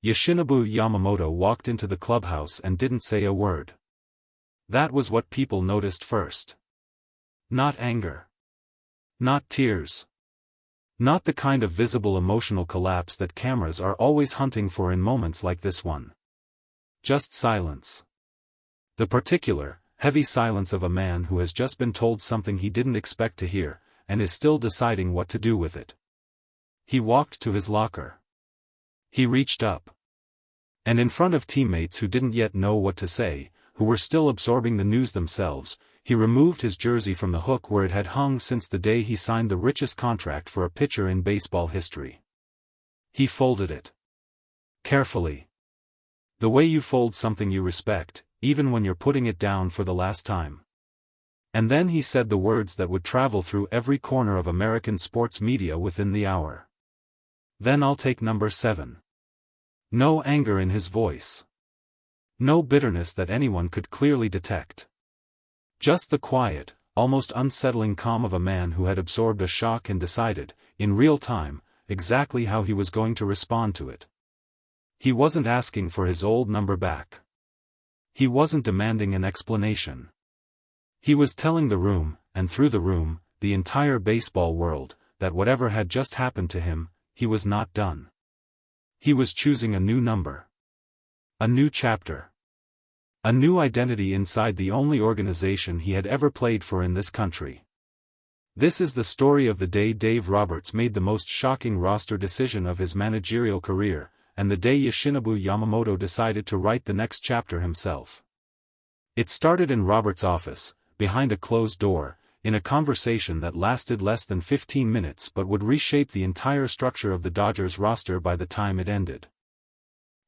Yoshinobu Yamamoto walked into the clubhouse and didn't say a word. That was what people noticed first. Not anger. Not tears. Not the kind of visible emotional collapse that cameras are always hunting for in moments like this one. Just silence. The particular, heavy silence of a man who has just been told something he didn't expect to hear, and is still deciding what to do with it. He walked to his locker. He reached up. And in front of teammates who didn't yet know what to say, who were still absorbing the news themselves, he removed his jersey from the hook where it had hung since the day he signed the richest contract for a pitcher in baseball history. He folded it. Carefully. The way you fold something you respect, even when you're putting it down for the last time. And then he said the words that would travel through every corner of American sports media within the hour. Then I'll take number 7. No anger in his voice. No bitterness that anyone could clearly detect. Just the quiet, almost unsettling calm of a man who had absorbed a shock and decided, in real time, exactly how he was going to respond to it. He wasn't asking for his old number back. He wasn't demanding an explanation. He was telling the room, and through the room, the entire baseball world, that whatever had just happened to him, he was not done. He was choosing a new number. A new chapter. A new identity inside the only organization he had ever played for in this country. This is the story of the day Dave Roberts made the most shocking roster decision of his managerial career, and the day Yoshinobu Yamamoto decided to write the next chapter himself. It started in Roberts' office, behind a closed door, in a conversation that lasted less than 15 minutes but would reshape the entire structure of the Dodgers roster by the time it ended.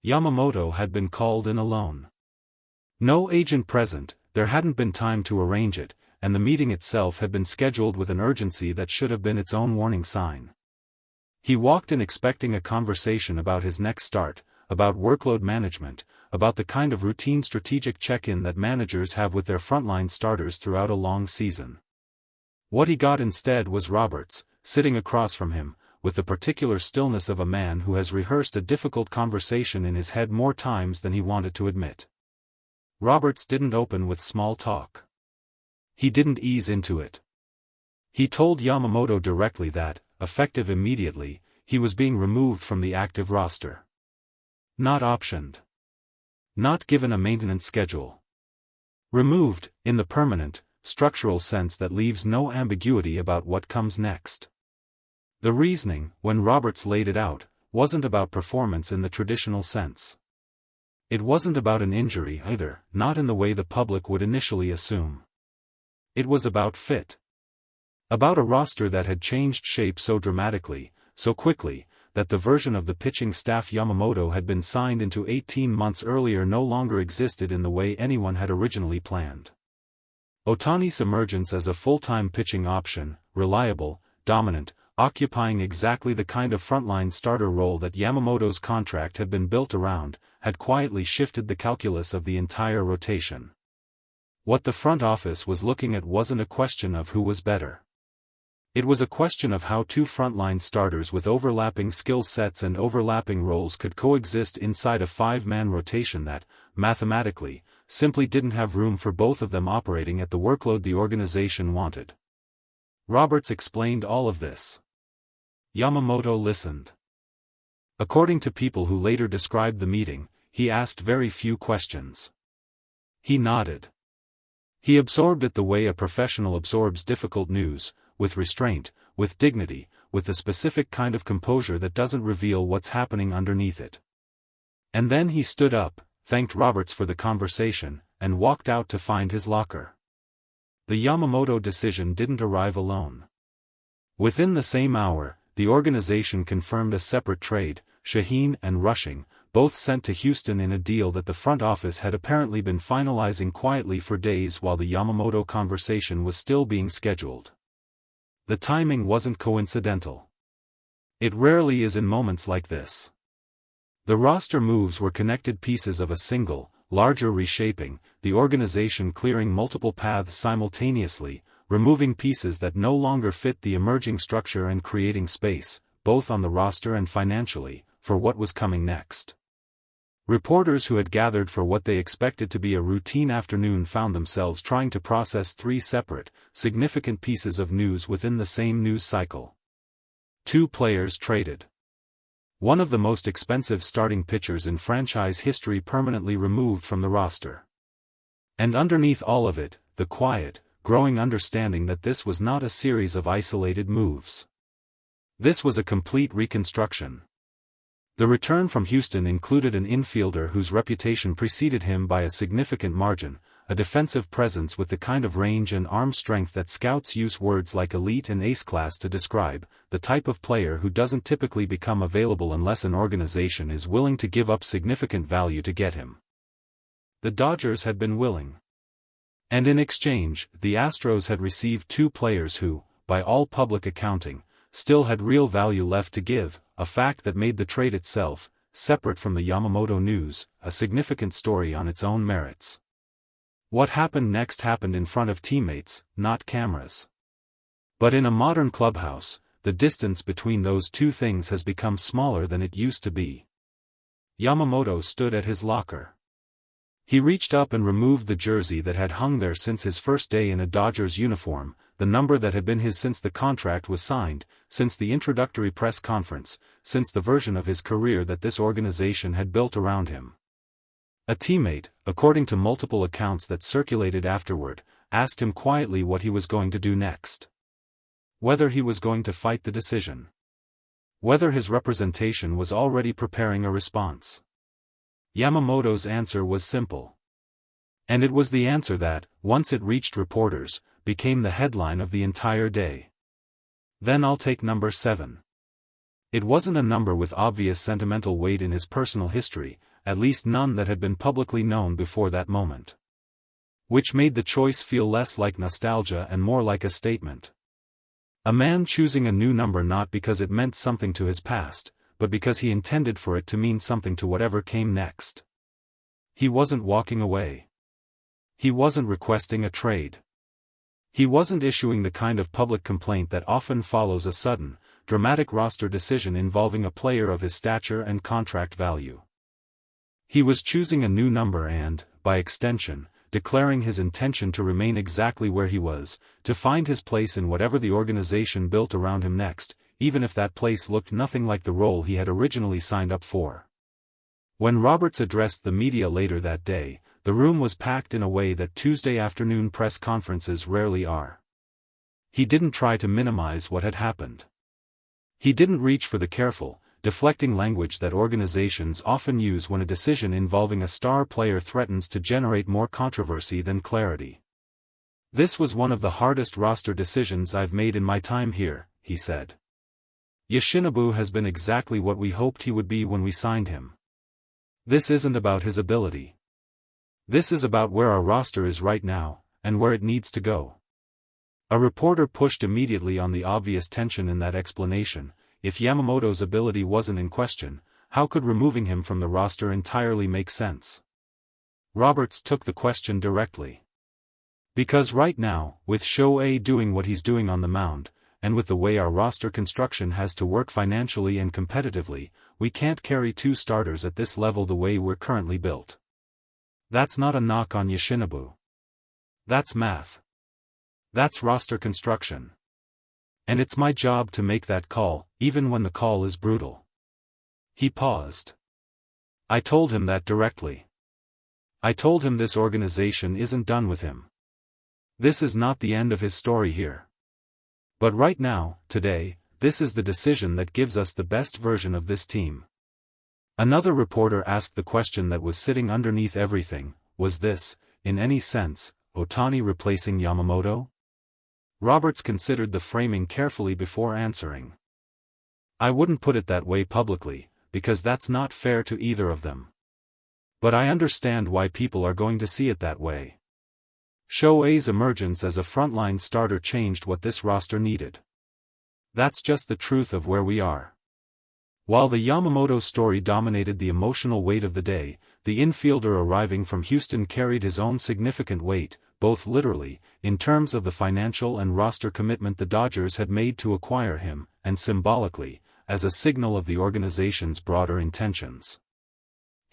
Yamamoto had been called in alone. No agent present, there hadn't been time to arrange it, and the meeting itself had been scheduled with an urgency that should have been its own warning sign. He walked in expecting a conversation about his next start, about workload management, about the kind of routine strategic check-in that managers have with their frontline starters throughout a long season. What he got instead was Roberts, sitting across from him, with the particular stillness of a man who has rehearsed a difficult conversation in his head more times than he wanted to admit. Roberts didn't open with small talk. He didn't ease into it. He told Yamamoto directly that, effective immediately, he was being removed from the active roster. Not optioned. Not given a maintenance schedule. Removed, in the permanent, structural sense that leaves no ambiguity about what comes next. The reasoning, when Roberts laid it out, wasn't about performance in the traditional sense. It wasn't about an injury either, not in the way the public would initially assume. It was about fit. About a roster that had changed shape so dramatically, so quickly, that the version of the pitching staff Yamamoto had been signed into 18 months earlier no longer existed in the way anyone had originally planned. Ohtani's emergence as a full-time pitching option, reliable, dominant, occupying exactly the kind of frontline starter role that Yamamoto's contract had been built around, had quietly shifted the calculus of the entire rotation. What the front office was looking at wasn't a question of who was better. It was a question of how two frontline starters with overlapping skill sets and overlapping roles could coexist inside a 5-man rotation that, mathematically, simply didn't have room for both of them operating at the workload the organization wanted. Roberts explained all of this. Yamamoto listened. According to people who later described the meeting, he asked very few questions. He nodded. He absorbed it the way a professional absorbs difficult news, with restraint, with dignity, with the specific kind of composure that doesn't reveal what's happening underneath it. And then he stood up, thanked Roberts for the conversation, and walked out to find his locker. The Yamamoto decision didn't arrive alone. Within the same hour, the organization confirmed a separate trade, Shaheen and Rushing, both sent to Houston in a deal that the front office had apparently been finalizing quietly for days while the Yamamoto conversation was still being scheduled. The timing wasn't coincidental. It rarely is in moments like this. The roster moves were connected pieces of a single, larger reshaping, the organization clearing multiple paths simultaneously, removing pieces that no longer fit the emerging structure and creating space, both on the roster and financially, for what was coming next. Reporters who had gathered for what they expected to be a routine afternoon found themselves trying to process three separate, significant pieces of news within the same news cycle. 2 players traded. One of the most expensive starting pitchers in franchise history permanently removed from the roster. And underneath all of it, the quiet, growing understanding that this was not a series of isolated moves. This was a complete reconstruction. The return from Houston included an infielder whose reputation preceded him by a significant margin, a defensive presence with the kind of range and arm strength that scouts use words like elite and ace class to describe, the type of player who doesn't typically become available unless an organization is willing to give up significant value to get him. The Dodgers had been willing. And in exchange, the Astros had received 2 players who, by all public accounting, still had real value left to give, a fact that made the trade itself, separate from the Yamamoto news, a significant story on its own merits. What happened next happened in front of teammates, not cameras. But in a modern clubhouse, the distance between those two things has become smaller than it used to be. Yamamoto stood at his locker. He reached up and removed the jersey that had hung there since his first day in a Dodgers uniform, the number that had been his since the contract was signed, since the introductory press conference, since the version of his career that this organization had built around him. A teammate, according to multiple accounts that circulated afterward, asked him quietly what he was going to do next. Whether he was going to fight the decision. Whether his representation was already preparing a response. Yamamoto's answer was simple. And it was the answer that, once it reached reporters, became the headline of the entire day. Then I'll take number 7. It wasn't a number with obvious sentimental weight in his personal history, at least none that had been publicly known before that moment. Which made the choice feel less like nostalgia and more like a statement. A man choosing a new number not because it meant something to his past, but because he intended for it to mean something to whatever came next. He wasn't walking away. He wasn't requesting a trade. He wasn't issuing the kind of public complaint that often follows a sudden, dramatic roster decision involving a player of his stature and contract value. He was choosing a new number and, by extension, declaring his intention to remain exactly where he was, to find his place in whatever the organization built around him next, even if that place looked nothing like the role he had originally signed up for. When Roberts addressed the media later that day, the room was packed in a way that Tuesday afternoon press conferences rarely are. He didn't try to minimize what had happened. He didn't reach for the careful, deflecting language that organizations often use when a decision involving a star player threatens to generate more controversy than clarity. "This was one of the hardest roster decisions I've made in my time here," he said. "Yoshinobu has been exactly what we hoped he would be when we signed him. This isn't about his ability. This is about where our roster is right now, and where it needs to go." A reporter pushed immediately on the obvious tension in that explanation. If Yamamoto's ability wasn't in question, how could removing him from the roster entirely make sense? Roberts took the question directly. "Because right now, with Shohei doing what he's doing on the mound, and with the way our roster construction has to work financially and competitively, we can't carry 2 starters at this level the way we're currently built. That's not a knock on Yoshinobu. That's math. That's roster construction. And it's my job to make that call, even when the call is brutal." He paused. "I told him that directly. I told him this organization isn't done with him. This is not the end of his story here. But right now, today, this is the decision that gives us the best version of this team." Another reporter asked the question that was sitting underneath everything: was this, in any sense, Ohtani replacing Yamamoto? Roberts considered the framing carefully before answering. "I wouldn't put it that way publicly, because that's not fair to either of them. But I understand why people are going to see it that way. Shohei's emergence as a frontline starter changed what this roster needed. That's just the truth of where we are." While the Yamamoto story dominated the emotional weight of the day, the infielder arriving from Houston carried his own significant weight, both literally, in terms of the financial and roster commitment the Dodgers had made to acquire him, and symbolically, as a signal of the organization's broader intentions.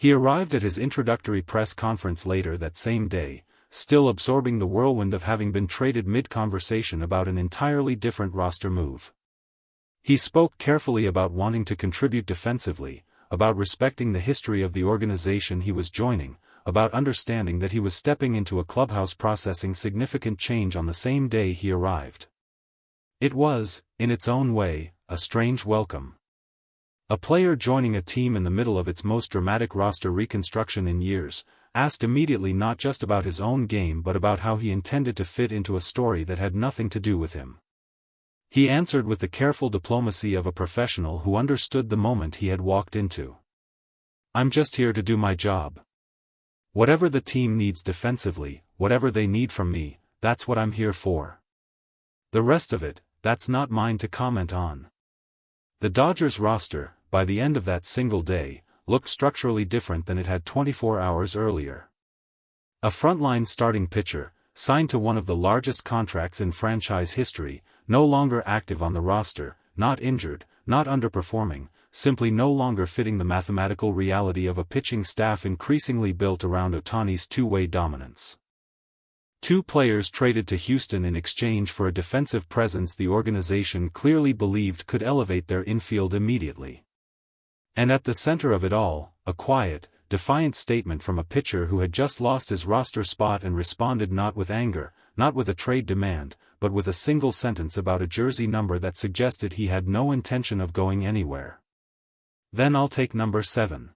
He arrived at his introductory press conference later that same day, still absorbing the whirlwind of having been traded mid-conversation about an entirely different roster move. He spoke carefully about wanting to contribute defensively, about respecting the history of the organization he was joining, about understanding that he was stepping into a clubhouse processing significant change on the same day he arrived. It was, in its own way, a strange welcome. A player joining a team in the middle of its most dramatic roster reconstruction in years, asked immediately not just about his own game but about how he intended to fit into a story that had nothing to do with him. He answered with the careful diplomacy of a professional who understood the moment he had walked into. "I'm just here to do my job. Whatever the team needs defensively, whatever they need from me, that's what I'm here for. The rest of it, that's not mine to comment on." The Dodgers roster, by the end of that single day, looked structurally different than it had 24 hours earlier. A frontline starting pitcher, signed to one of the largest contracts in franchise history, no longer active on the roster, not injured, not underperforming, simply no longer fitting the mathematical reality of a pitching staff increasingly built around Ohtani's two-way dominance. Two players traded to Houston in exchange for a defensive presence the organization clearly believed could elevate their infield immediately. And at the center of it all, a quiet, defiant statement from a pitcher who had just lost his roster spot and responded not with anger, not with a trade demand, but with a single sentence about a jersey number that suggested he had no intention of going anywhere. "Then I'll take number 7.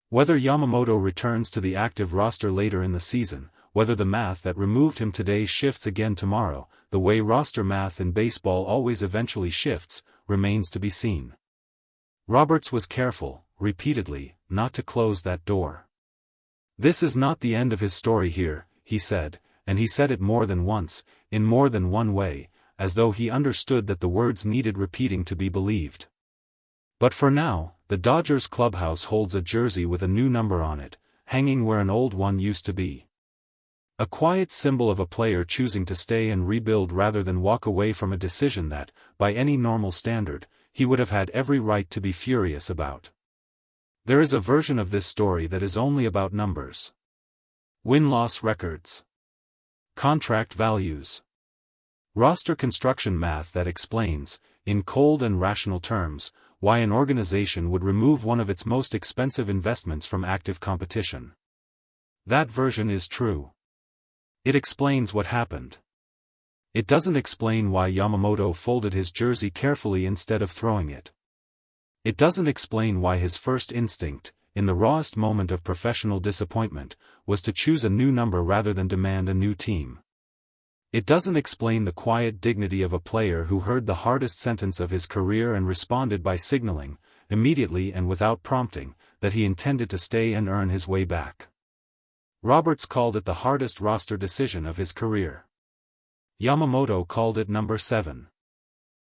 Whether Yamamoto returns to the active roster later in the season, whether the math that removed him today shifts again tomorrow, the way roster math in baseball always eventually shifts, remains to be seen." Roberts was careful, repeatedly, not to close that door. "This is not the end of his story here," he said, and he said it more than once, in more than one way, as though he understood that the words needed repeating to be believed. But for now, the Dodgers clubhouse holds a jersey with a new number on it, hanging where an old one used to be. A quiet symbol of a player choosing to stay and rebuild rather than walk away from a decision that, by any normal standard, he would have had every right to be furious about. There is a version of this story that is only about numbers. Win-loss records. Contract values. Roster construction math that explains, in cold and rational terms, why an organization would remove one of its most expensive investments from active competition. That version is true. It explains what happened. It doesn't explain why Yamamoto folded his jersey carefully instead of throwing it. It doesn't explain why his first instinct, in the rawest moment of professional disappointment, was to choose a new number rather than demand a new team. It doesn't explain the quiet dignity of a player who heard the hardest sentence of his career and responded by signaling, immediately and without prompting, that he intended to stay and earn his way back. Roberts called it the hardest roster decision of his career. Yamamoto called it number 7.